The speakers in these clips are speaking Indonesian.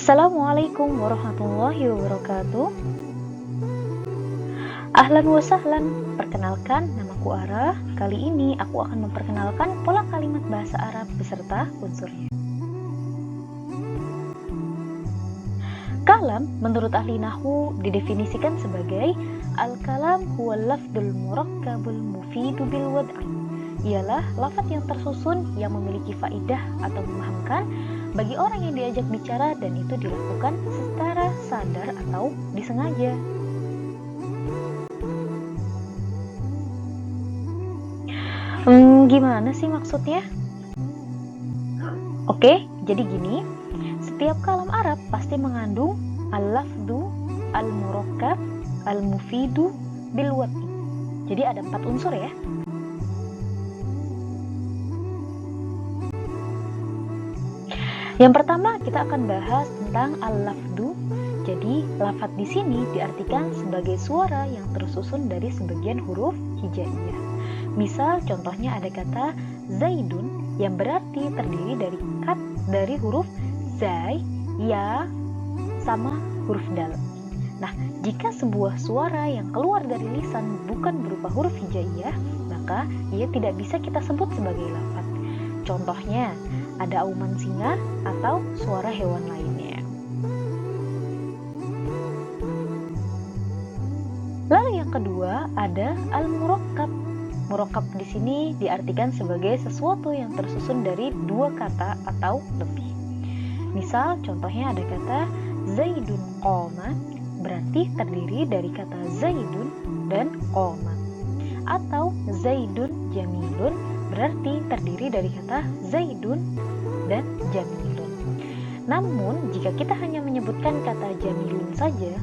Assalamualaikum warahmatullahi wabarakatuh. Ahlan wa sahlan, perkenalkan namaku Ara. Kali ini aku akan memperkenalkan pola kalimat bahasa Arab beserta unsurnya. Kalam menurut ahli nahwu didefinisikan sebagai al-kalam huwal lafdul murakkabul mufidu bil wad'i. Ialah lafaz yang tersusun yang memiliki faidah atau memahamkan bagi orang yang diajak bicara, dan itu dilakukan secara sadar atau disengaja. Gimana sih maksudnya? Oke, jadi gini. Setiap kalam Arab pasti mengandung al-lafdu, al-murakkab, al-mufidu, bil wad'i. Jadi ada 4 unsur ya. Yang pertama kita akan bahas tentang al-lafdu. Jadi lafaz di sini diartikan sebagai suara yang tersusun dari sebagian huruf hijaiyah. Misal contohnya ada kata zaidun yang berarti terdiri dari huruf zai, ya, sama huruf dal. Nah, jika sebuah suara yang keluar dari lisan bukan berupa huruf hijaiyah, maka ia tidak bisa kita sebut sebagai lafaz. Contohnya ada auman singa atau suara hewan lainnya. Lalu yang kedua ada al-murakkab. Murakkab di sini diartikan sebagai sesuatu yang tersusun dari 2 kata atau lebih. Misal contohnya ada kata zaidun qoma, berarti terdiri dari kata zaidun dan qoma. Atau zaidun jamilun, berarti terdiri dari kata zaidun dan jamilun. Namun jika kita hanya menyebutkan kata jamilun saja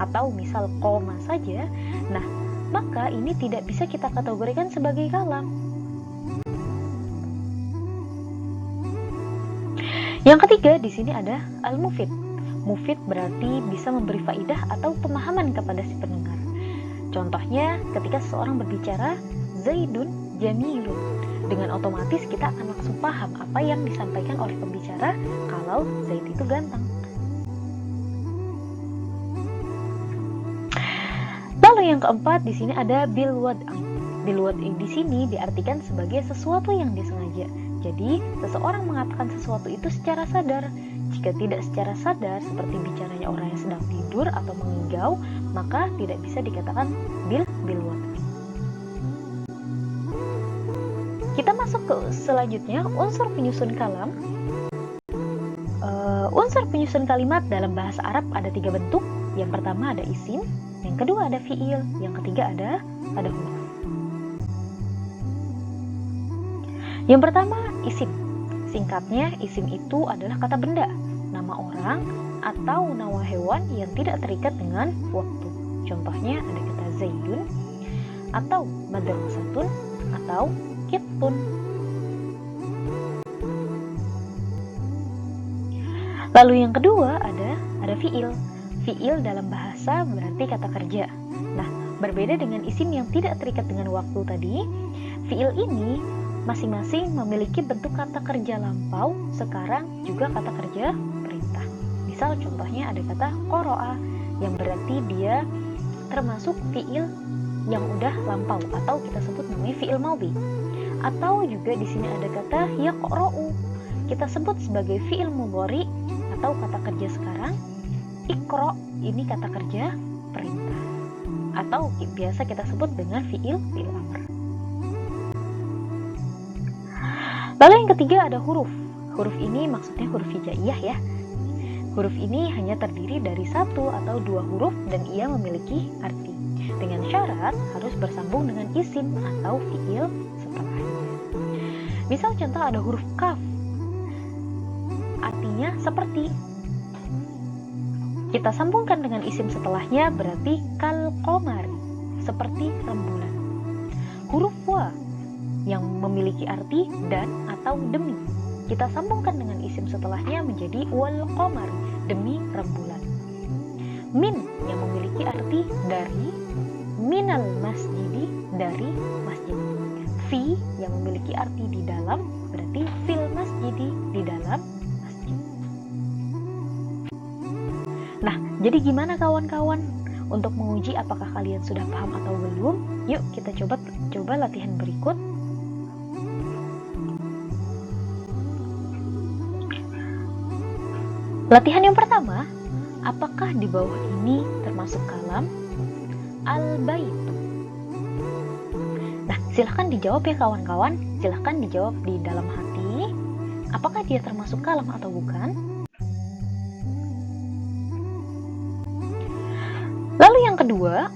atau misal koma saja, nah maka ini tidak bisa kita kategorikan sebagai kalam. Yang ketiga di sini ada al-mufid. Mufid berarti bisa memberi faidah atau pemahaman kepada si pendengar. Contohnya ketika seseorang berbicara zaidun jamilun, dengan otomatis kita akan langsung paham apa yang disampaikan oleh pembicara kalau Zaid itu ganteng. Lalu yang keempat di sini ada bil wad'i. Bil wad'i di sini diartikan sebagai sesuatu yang disengaja. Jadi seseorang mengatakan sesuatu itu secara sadar. Jika tidak secara sadar seperti bicaranya orang yang sedang tidur atau mengigau, maka tidak bisa dikatakan bil wad'i. Kita masuk ke selanjutnya, unsur penyusun kalam. Unsur penyusun kalimat dalam bahasa Arab ada 3 bentuk. Yang pertama ada isim, yang kedua ada fiil, yang ketiga ada huruf. Yang pertama isim. Singkatnya, isim itu adalah kata benda, nama orang atau nama hewan yang tidak terikat dengan waktu. Contohnya ada kata zaidun atau madrasatun atau kitun. Lalu yang kedua ada fiil. Fiil dalam bahasa berarti kata kerja. Nah, berbeda dengan isim yang tidak terikat dengan waktu tadi, fiil ini masing-masing memiliki bentuk kata kerja lampau, sekarang juga kata kerja perintah. Misal contohnya ada kata qoro'a yang berarti dia termasuk fiil yang udah lampau atau kita sebut namanya fiil madhi. Atau juga di sini ada kata yaqra'u, kita sebut sebagai fiil mudhari atau kata kerja sekarang. Iqra, ini kata kerja perintah atau biasa kita sebut dengan fiil amr. Lalu yang ketiga ada huruf. Huruf ini maksudnya huruf hijaiyah ya. Huruf ini hanya terdiri dari 1 atau 2 huruf dan ia memiliki arti, dengan syarat harus bersambung dengan isim atau fiil setelahnya. Misal contoh ada huruf kaf, artinya seperti. Kita sambungkan dengan isim setelahnya berarti kal qamari, seperti rembulan. Huruf wa yang memiliki arti dan atau demi, kita sambungkan dengan isim setelahnya menjadi wal qamari, demi rembulan. Min yang memiliki arti dari, minal masjidi, dari masjid. Fi yang memiliki arti di dalam berarti fil masjidi, di dalam masjid. Nah, jadi gimana kawan-kawan? Untuk menguji apakah kalian sudah paham atau belum, yuk kita coba latihan berikut. Latihan yang pertama, apakah di bawah ini termasuk kalam? Al-baitu. Nah, silahkan dijawab ya kawan-kawan. Silahkan dijawab di dalam hati. Apakah dia termasuk kalam atau bukan? Lalu yang kedua,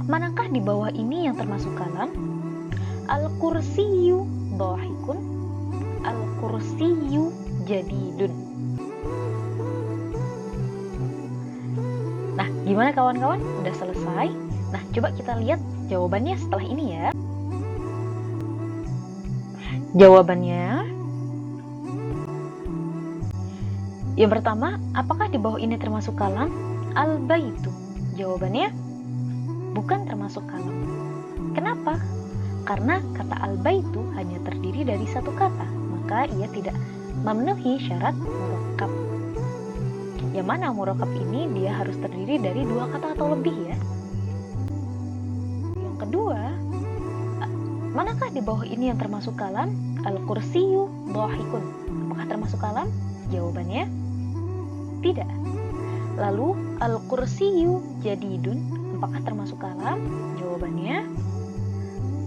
manakah di bawah ini yang termasuk kalam? Al-kursiyu dhahikun. Al-kursiyu jadidun. Nah, gimana kawan-kawan? Udah selesai? Nah, coba kita lihat jawabannya setelah ini ya. Jawabannya, yang pertama, apakah di bawah ini termasuk kalam? Al-baitu. Jawabannya, bukan termasuk kalam. Kenapa? Karena kata al-baitu hanya terdiri dari satu kata, maka ia tidak memenuhi syarat murakkab. Yang mana murakkab ini dia harus terdiri dari dua kata atau lebih ya. Yang kedua, manakah di bawah ini yang termasuk kalam? Al-kursiyu dhahikun. Apakah termasuk kalam? Jawabannya tidak. Lalu al-kursiyu jadidun. Apakah termasuk kalam? Jawabannya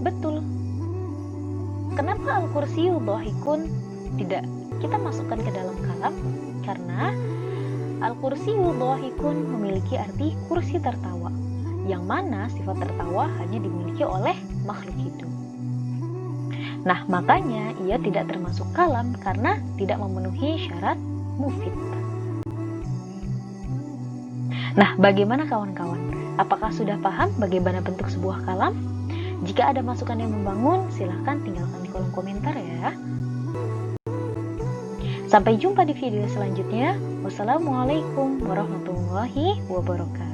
betul. Kenapa al-kursiyu dhahikun tidak kita masukkan ke dalam kalam? Karena al-kursiyu dhahikun memiliki arti kursi tertawa, yang mana sifat tertawa hanya dimiliki oleh makhluk hidup. Nah, makanya ia tidak termasuk kalam karena tidak memenuhi syarat mufid. Nah, bagaimana kawan-kawan? Apakah sudah paham bagaimana bentuk sebuah kalam? Jika ada masukan yang membangun, silahkan tinggalkan di kolom komentar ya. Sampai jumpa di video selanjutnya. Wassalamualaikum warahmatullahi wabarakatuh.